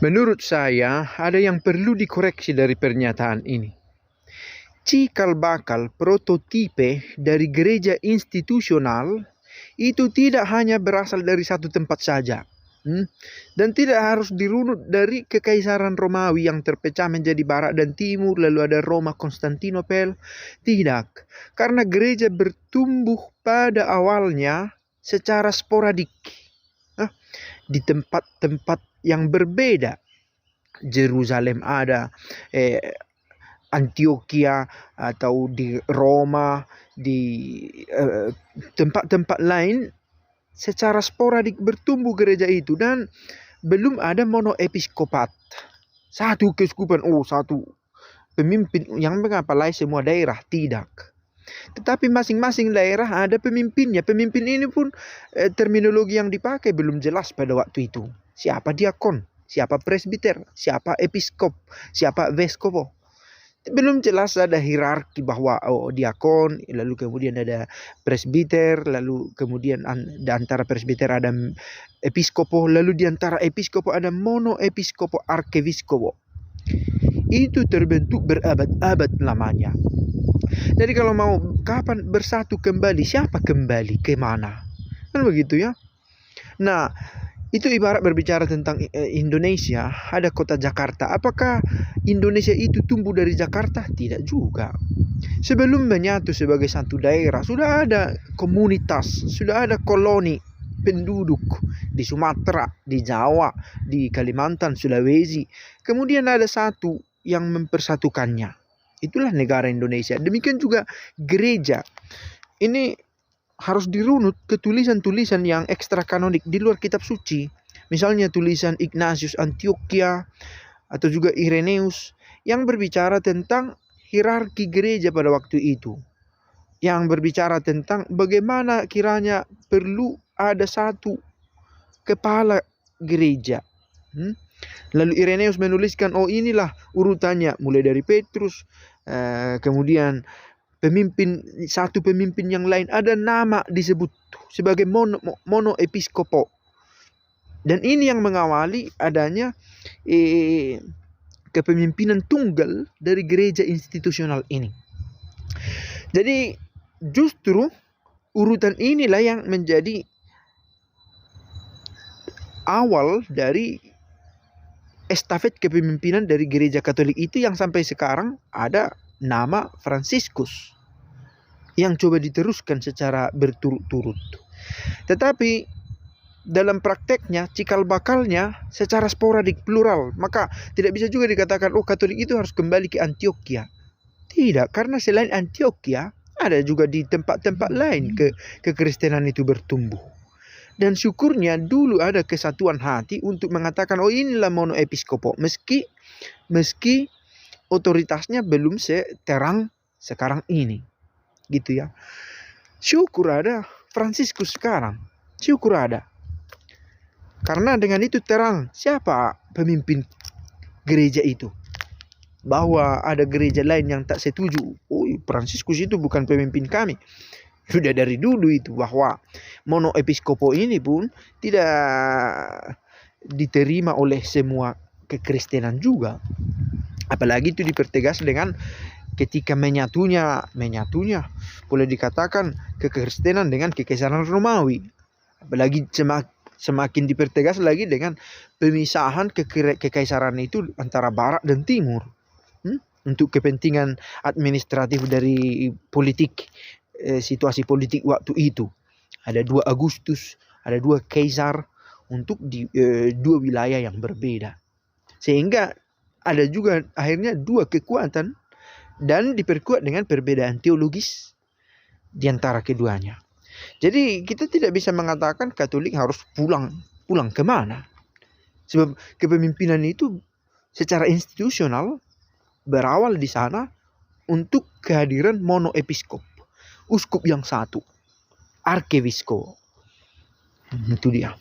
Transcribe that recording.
Menurut saya, ada yang perlu dikoreksi dari pernyataan ini. Cikal bakal prototipe dari gereja institusional itu tidak hanya berasal dari satu tempat saja. Dan tidak harus dirunut dari Kekaisaran Romawi yang terpecah menjadi Barat dan Timur, lalu ada Roma Konstantinopel. Tidak, karena gereja bertumbuh pada awalnya secara sporadik di tempat-tempat yang berbeda. Yerusalem ada, Antioquia atau di Roma, di tempat-tempat lain secara sporadik bertumbuh gereja itu, dan belum ada monoepiskopat. Satu keuskupan, satu pemimpin yang mengapalai semua daerah, tidak. Tetapi masing-masing daerah ada pemimpinnya. Pemimpin ini pun terminologi yang dipakai belum jelas pada waktu itu. Siapa diakon, siapa presbiter, siapa episkop, siapa veskopo. Belum jelas, ada hierarki bahwa diakon, lalu kemudian ada presbiter, lalu kemudian di antara presbiter ada episkopo, lalu di antara episkopo ada monoepiskopo arkeviskopo. Itu terbentuk berabad-abad lamanya. Jadi kalau mau kapan bersatu kembali, siapa kembali ke mana? Kan begitu ya. Nah, itu ibarat berbicara tentang Indonesia, ada kota Jakarta. Apakah Indonesia itu tumbuh dari Jakarta? Tidak juga. Sebelum menyatu sebagai satu daerah, sudah ada komunitas, sudah ada koloni penduduk di Sumatera, di Jawa, di Kalimantan, Sulawesi. Kemudian ada satu yang mempersatukannya. Itulah negara Indonesia. Demikian juga gereja. Ini harus dirunut ke tulisan-tulisan yang ekstra kanonik di luar kitab suci. Misalnya tulisan Ignatius Antioquia atau juga Irenaeus yang berbicara tentang hierarki gereja pada waktu itu. Yang berbicara tentang bagaimana kiranya perlu ada satu kepala gereja. Lalu Irenaeus menuliskan, inilah urutannya mulai dari Petrus, kemudian satu pemimpin yang lain, ada nama disebut sebagai monoepiskopo. Dan ini yang mengawali adanya kepemimpinan tunggal dari gereja institusional ini. Jadi justru urutan inilah yang menjadi awal dari estafet kepemimpinan dari gereja Katolik itu, yang sampai sekarang ada nama Fransiskus yang coba diteruskan secara berturut-turut. Tetapi dalam prakteknya, cikal bakalnya secara sporadik, plural. Maka tidak bisa juga dikatakan Katolik itu harus kembali ke Antioquia. Tidak, karena selain Antioquia ada juga di tempat-tempat lain kekristenan itu bertumbuh. Dan syukurnya dulu ada kesatuan hati untuk mengatakan inilah monoepiskopo, meski otoritasnya belum seterang sekarang ini, gitu ya. Syukur ada Fransiskus sekarang, syukur ada. Karena dengan itu terang siapa pemimpin gereja itu. Bahwa ada gereja lain yang tak setuju, Fransiskus itu bukan pemimpin kami. Sudah dari dulu itu, bahwa monoepiskopo ini pun tidak diterima oleh semua kekristenan juga. Apalagi itu dipertegas dengan ketika menyatunya boleh dikatakan kekristenan dengan Kekaisaran Romawi. Apalagi semakin dipertegas lagi dengan pemisahan kekaisaran itu antara Barat dan Timur. Untuk kepentingan administratif dari politik, situasi politik waktu itu. Ada 2 Agustus, ada 2 kaisar untuk di 2 wilayah yang berbeda. Sehingga ada juga akhirnya 2 kekuatan dan diperkuat dengan perbedaan teologis di antara keduanya. Jadi kita tidak bisa mengatakan Katolik harus pulang kemana. Sebab kepemimpinan itu secara institusional berawal di sana untuk kehadiran monoepiskop, uskup yang satu, arkeviskopo. Itu dia.